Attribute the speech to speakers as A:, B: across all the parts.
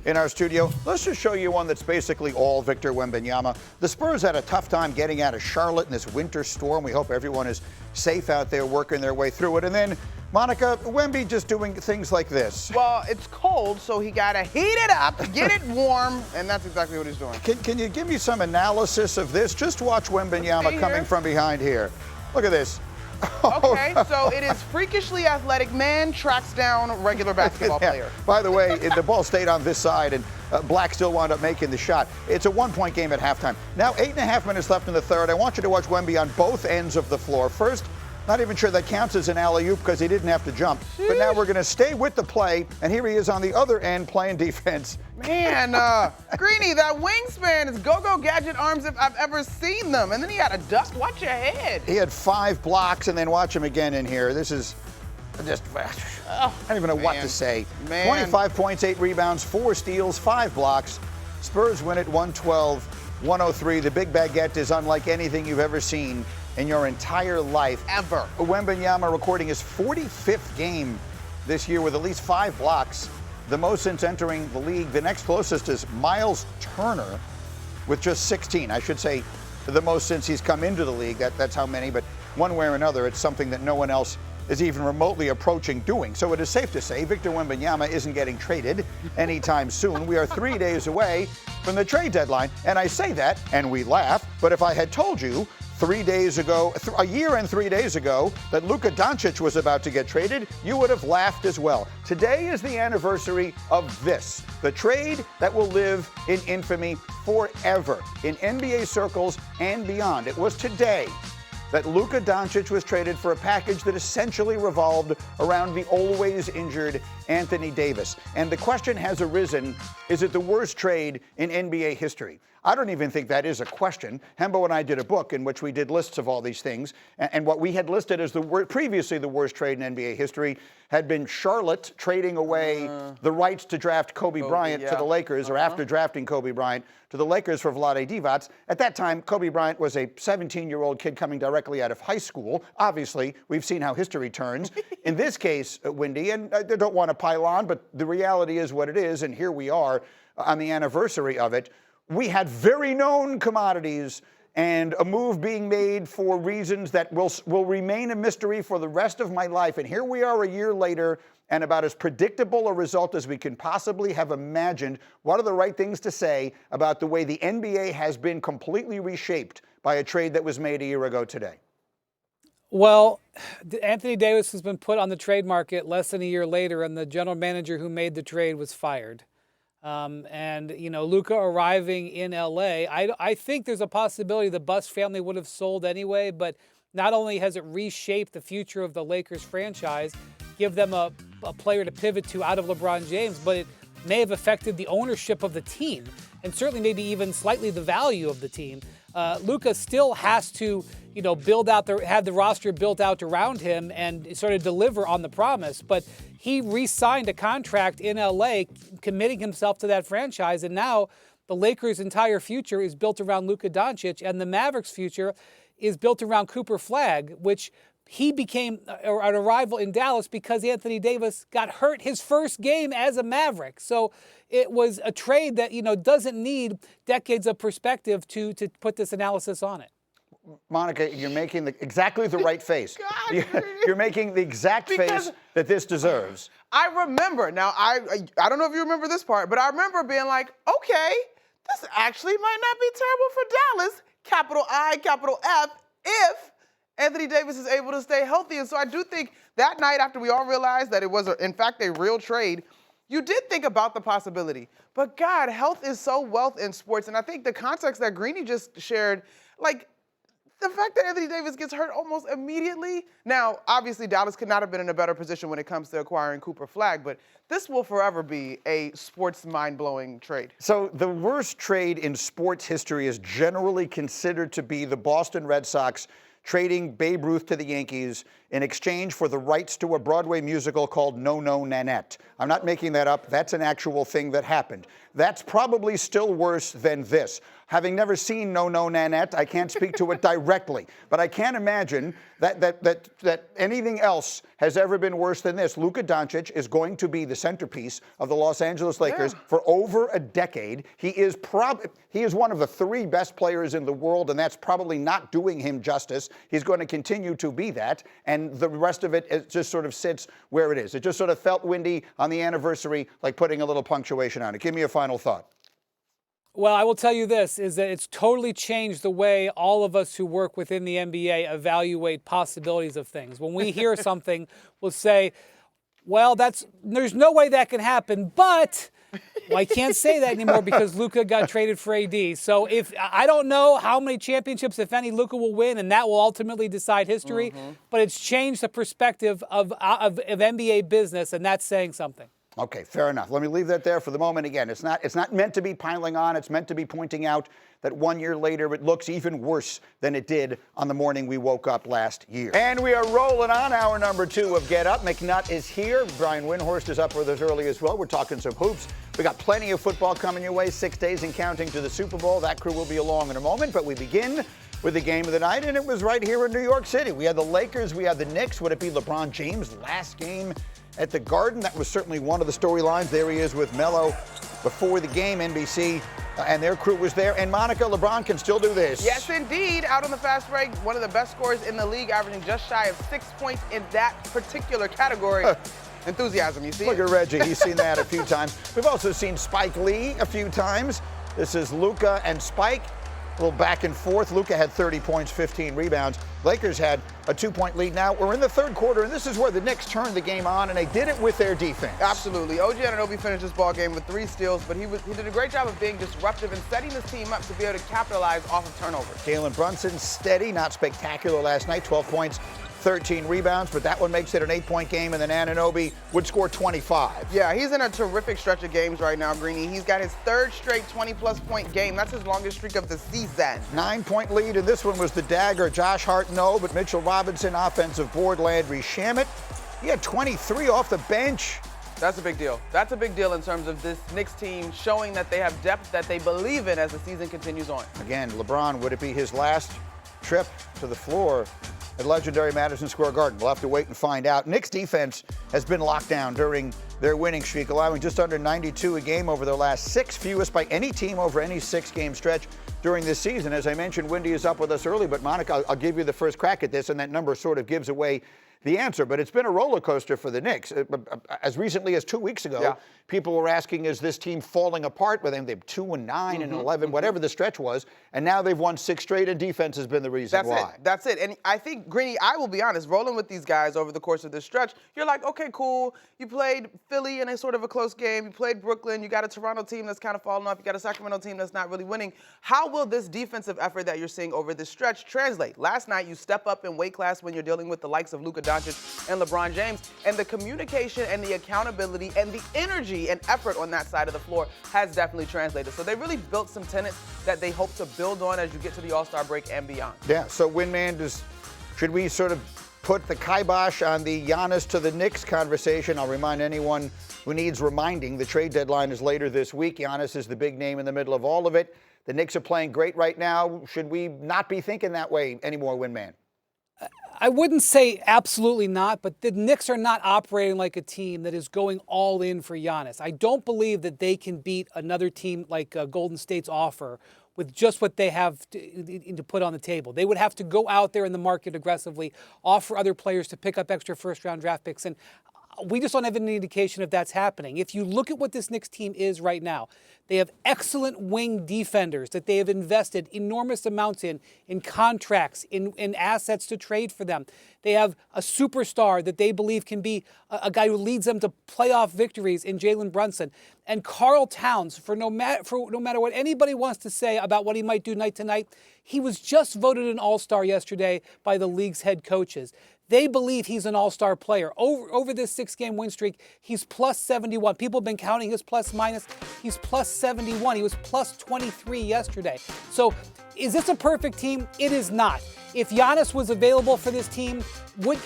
A: in our studio. Let's just show you one that's basically all Victor Wembanyama. The Spurs had a tough time getting out of Charlotte in this winter storm. We hope everyone is safe out there working their way through it. And then, Monica, Wemby just doing things like this.
B: Well, it's cold, so he got to heat it up, get it warm, and that's exactly what he's doing.
A: Can you give me some analysis of this? Just watch Wembanyama coming from behind here. Look at this.
B: Okay, so it is freakishly athletic man tracks down regular basketball player.
A: By the way, the ball stayed on this side, and Black still wound up making the shot. It's a one-point game at halftime. Now, 8.5 minutes left in the third. I want you to watch Wemby on both ends of the floor. First, not even sure that counts as an alley-oop because he didn't have to jump. Sheesh. But now we're going to stay with the play, and here he is on the other end playing defense.
B: Man, Greeny, that wingspan is go-go gadget arms if I've ever seen them. And then he had a duck. Watch your head.
A: He had 5 blocks, and then watch him again in here. This is just, I don't even know what to say. 25 points, 8 rebounds, 4 steals, 5 blocks. Spurs win it 112-103. The big baguette is unlike anything you've ever seen in your entire life.
B: Ever.
A: Wembanyama recording his 45th game this year with at least 5 blocks, the most since entering the league. The next closest is Miles Turner with just 16. I should say the most since he's come into the league. That's how many, but one way or another, it's something that no one else is even remotely approaching doing. So it is safe to say Victor Wembanyama isn't getting traded anytime soon. We are 3 days away from the trade deadline, and I say that, and we laugh, but if I had told you 3 days ago, a year and 3 days ago, that Luka Doncic was about to get traded, you would have laughed as well. Today is the anniversary of this, the trade that will live in infamy forever in NBA circles and beyond. It was today that Luka Doncic was traded for a package that essentially revolved around the always injured Anthony Davis. And the question has arisen, is it the worst trade in NBA history? I don't even think that is a question. Hembo and I did a book in which we did lists of all these things. And what we had listed as previously the worst trade in NBA history had been Charlotte trading away the rights to draft Kobe Bryant to the Lakers, or after drafting Kobe Bryant to the Lakers for Vlade Divac. At that time, Kobe Bryant was a 17-year-old kid coming directly out of high school. Obviously, we've seen how history turns. In this case, Wendy, and I don't want to pile on, but the reality is what it is, and here we are on the anniversary of it. We had very known commodities and a move being made for reasons that will remain a mystery for the rest of my life. And here we are a year later, and about as predictable a result as we can possibly have imagined. What are the right things to say about the way the NBA has been completely reshaped by a trade that was made a year ago today?
C: Well, Anthony Davis has been put on the trade market less than a year later, and the general manager who made the trade was fired. Luka arriving in L.A., I think there's a possibility the Buss family would have sold anyway, but not only has it reshaped the future of the Lakers franchise, give them a player to pivot to out of LeBron James, but it may have affected the ownership of the team, and certainly maybe even slightly the value of the team. Luka still has to, have the roster built out around him and sort of deliver on the promise, but he re-signed a contract in L.A., committing himself to that franchise, and now the Lakers' entire future is built around Luka Doncic, and the Mavericks' future is built around Cooper Flagg, which he became an arrival in Dallas because Anthony Davis got hurt his first game as a Maverick. So it was a trade that, doesn't need decades of perspective to put this analysis on it.
A: Monica, you're making exactly the right face. You're making the exact face that this deserves.
B: I remember. Now, I don't know if you remember this part, but I remember being like, okay, this actually might not be terrible for Dallas, capital I, capital F, if Anthony Davis is able to stay healthy. And so I do think that night, after we all realized that it was, in fact, a real trade, you did think about the possibility. But, God, health is so wealth in sports. And I think the context that Greeny just shared, the fact that Anthony Davis gets hurt almost immediately. Now, obviously, Dallas could not have been in a better position when it comes to acquiring Cooper Flagg, but this will forever be a sports mind-blowing trade.
A: So the worst trade in sports history is generally considered to be the Boston Red Sox trading Babe Ruth to the Yankees in exchange for the rights to a Broadway musical called No No Nanette. I'm not making that up. That's an actual thing that happened. That's probably still worse than this. Having never seen No No Nanette, I can't speak to it directly, but I can't imagine that anything else has ever been worse than this. Luka Doncic is going to be the centerpiece of the Los Angeles Lakers for over a decade. He is one of the 3 best players in the world, and that's probably not doing him justice. He's going to continue to be that, and the rest of it just sort of sits where it is. It just sort of felt windy on the anniversary, like putting a little punctuation on it. Give me a final thought.
C: Well, I will tell you this, is that it's totally changed the way all of us who work within the NBA evaluate possibilities of things. When we hear something, we'll say, well, there's no way that can happen, but well, I can't say that anymore because Luka got traded for AD. So I don't know how many championships, if any, Luka will win, and that will ultimately decide history, but it's changed the perspective of NBA business, and that's saying something.
A: Okay, fair enough. Let me leave that there for the moment. Again, it's not meant to be piling on. It's meant to be pointing out that 1 year later it looks even worse than it did on the morning we woke up last year. And we are rolling on hour number 2 of Get Up. McNutt is here. Brian Windhorst is up with us early as well. We're talking some hoops. We got plenty of football coming your way. 6 days and counting to the Super Bowl. That crew will be along in a moment, but we begin with the game of the night, and it was right here in New York City. We had the Lakers. We had the Knicks. Would it be LeBron James' last game at the Garden? That was certainly one of the storylines. There he is with Melo before the game. NBC and their crew was there. And Monica, LeBron can still do this.
B: Yes, indeed. Out on the fast break, one of the best scorers in the league, averaging just shy of 6 points in that particular category. Enthusiasm, you see?
A: Look at Reggie. He's seen that a few times. We've also seen Spike Lee a few times. This is Luka and Spike. A little back and forth. Luka had 30 points, 15 rebounds. Lakers had a 2-point lead. Now we're in the third quarter, and this is where the Knicks turned the game on, and they did it with their defense.
B: Absolutely. OG Anunoby finished this ball game with 3 steals, but he did a great job of being disruptive and setting this team up to be able to capitalize off of turnovers.
A: Jalen Brunson, steady, not spectacular last night, 12 points. 13 rebounds, but that one makes it an 8-point game, and then Anunoby would score 25.
B: Yeah, he's in a terrific stretch of games right now, Greeny. He's got his 3rd straight 20-plus point game. That's his longest streak of the season. 9-point
A: lead, and this one was the dagger. Josh Hart, no, but Mitchell Robinson, offensive board. Landry Shamet, he had 23 off the bench.
B: That's a big deal. That's a big deal in terms of this Knicks team showing that they have depth that they believe in as the season continues on.
A: Again, LeBron, would it be his last trip to the floor at legendary Madison Square Garden? We'll have to wait and find out. Knicks defense has been locked down during their winning streak, allowing just under 92 a game over their last 6, fewest by any team over any 6-game stretch during this season. As I mentioned, Wendy is up with us early, but Monica, I'll give you the first crack at this, and that number sort of gives away the answer, but it's been a roller coaster for the Knicks. As recently as 2 weeks ago, people were asking, is this team falling apart? But then they're 2-9 and 11, whatever the stretch was, and now they've won 6 straight, and defense has been the reason why.
B: That's it. And I think, Greeny, I will be honest, rolling with these guys over the course of this stretch, you're like, okay, cool. You played Philly in a sort of a close game. You played Brooklyn. You got a Toronto team that's kind of falling off. You got a Sacramento team that's not really winning. How will this defensive effort that you're seeing over this stretch translate? Last night, you step up in weight class when you're dealing with the likes of Luka Doncic and LeBron James, and the communication and the accountability and the energy and effort on that side of the floor has definitely translated. So they really built some tenets that they hope to build on as you get to the All-Star break and beyond.
A: Yeah, so Winman, should we sort of put the kibosh on the Giannis to the Knicks conversation? I'll remind anyone who needs reminding, the trade deadline is later this week. Giannis is the big name in the middle of all of it. The Knicks are playing great right now. Should we not be thinking that way anymore, Winman?
C: I wouldn't say absolutely not, but the Knicks are not operating like a team that is going all in for Giannis. I don't believe that they can beat another team like Golden State's offer with just what they have to put on the table. They would have to go out there in the market aggressively, offer other players to pick up extra first-round draft picks, and we just don't have any indication if that's happening. If you look at what this Knicks team is right now, they have excellent wing defenders that they have invested enormous amounts in contracts, in assets to trade for them. They have a superstar that they believe can be a guy who leads them to playoff victories in Jalen Brunson. And Karl Towns, for no matter what anybody wants to say about what he might do night to night, he was just voted an all-star yesterday by the league's head coaches. They believe he's an all-star player. Over this 6-game win streak, he's plus 71. People have been counting his plus minus. He's plus 71. He was plus 23 yesterday. So is this a perfect team? It is not. if Giannis was available for this team,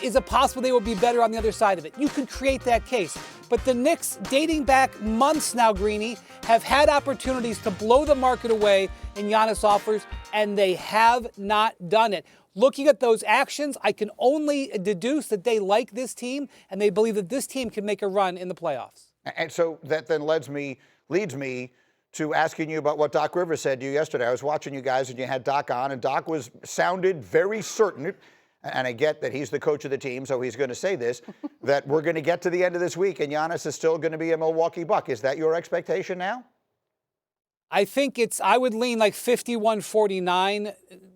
C: is it possible they would be better on the other side of it? You could create that case. But the Knicks, dating back months now, Greeny, have had opportunities to blow the market away in Giannis offers, and they have not done it. Looking at those actions, I can only deduce that they like this team, and they believe that this team can make a run in the playoffs.
A: And so that then leads me to asking you about what Doc Rivers said to you yesterday. I was watching you guys, and you had Doc on, and Doc sounded very certain, and I get that he's the coach of the team, so he's going to say this, that we're going to get to the end of this week, and Giannis is still going to be a Milwaukee Buck. Is that your expectation now?
C: I think I would lean like 51-49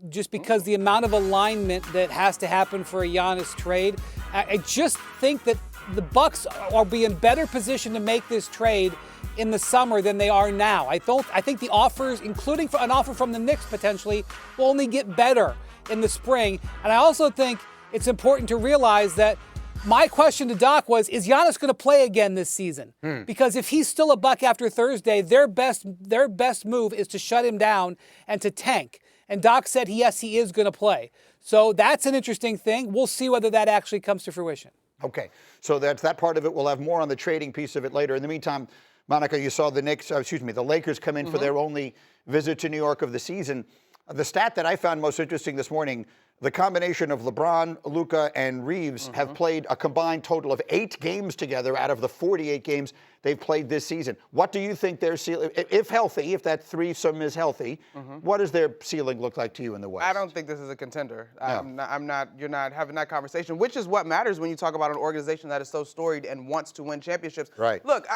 C: just because the amount of alignment that has to happen for a Giannis trade. I just think that the Bucks will be in better position to make this trade in the summer than they are now. I think the offers, including an offer from the Knicks potentially, will only get better in the spring. And I also think it's important to realize that my question to Doc was, is Giannis going to play again this season? Because if he's still a Buck after Thursday, their best move is to shut him down and to tank. And Doc said, yes, he is going to play. So that's an interesting thing. We'll see whether that actually comes to fruition.
A: Okay, so that's that part of it. We'll have more on the trading piece of it later. In the meantime, Monica, you saw the Lakers come in for their only visit to New York of the season. The stat that I found most interesting this morning, the combination of LeBron, Luka, and Reeves have played a combined total of 8 games together out of the 48 games they've played this season. What do you think their ceiling, if healthy, if that threesome is healthy, what does their ceiling look like to you in the West?
B: I don't think this is a contender.
A: No.
B: You're not having that conversation, which is what matters when you talk about an organization that is so storied and wants to win championships.
A: Right.
B: Look,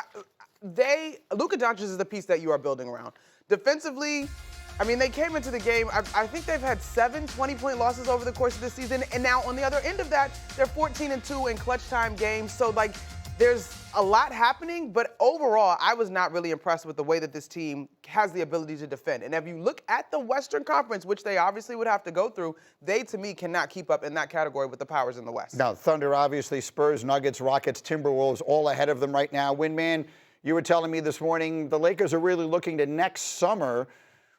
B: Luka Doncic is the piece that you are building around. Defensively, I mean, they came into the game, I think they've had 7 20-point losses over the course of this season, and now on the other end of that, they're 14-2 in clutch time games. So, like, there's a lot happening, but overall, I was not really impressed with the way that this team has the ability to defend. And if you look at the Western Conference, which they obviously would have to go through, they, to me, cannot keep up in that category with the powers in the West.
A: Now, Thunder, obviously, Spurs, Nuggets, Rockets, Timberwolves, all ahead of them right now. Windman, you were telling me this morning the Lakers are really looking to next summer,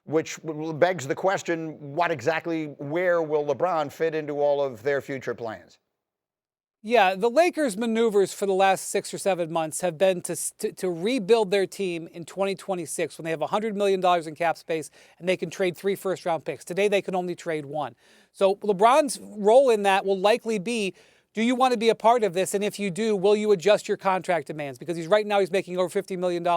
A: which begs the question, where will LeBron fit into all of their future plans?
C: Yeah, the Lakers' maneuvers for the last 6 or 7 months have been to rebuild their team in 2026 when they have $100 million in cap space and they can trade 3 first-round picks. Today, they can only trade 1. So LeBron's role in that will likely be, do you want to be a part of this? And if you do, will you adjust your contract demands? Because right now he's making over $50 million,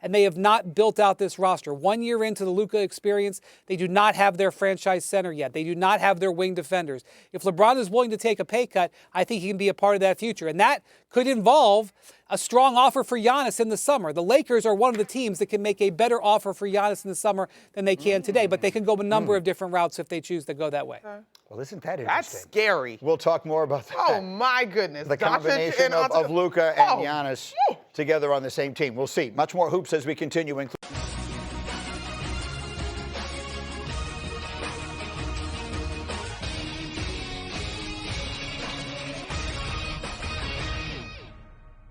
C: and they have not built out this roster. 1 year into the Luka experience, they do not have their franchise center yet. They do not have their wing defenders. If LeBron is willing to take a pay cut, I think he can be a part of that future. And that could involve a strong offer for Giannis in the summer. The Lakers are one of the teams that can make a better offer for Giannis in the summer than they can today, but they can go a number of different routes if they choose to go that way.
A: Well, isn't that interesting?
B: That's scary.
A: We'll talk more about that.
B: Oh, my goodness.
A: The combination of Luka and Giannis together on the same team. We'll see. Much more hoops as we continue.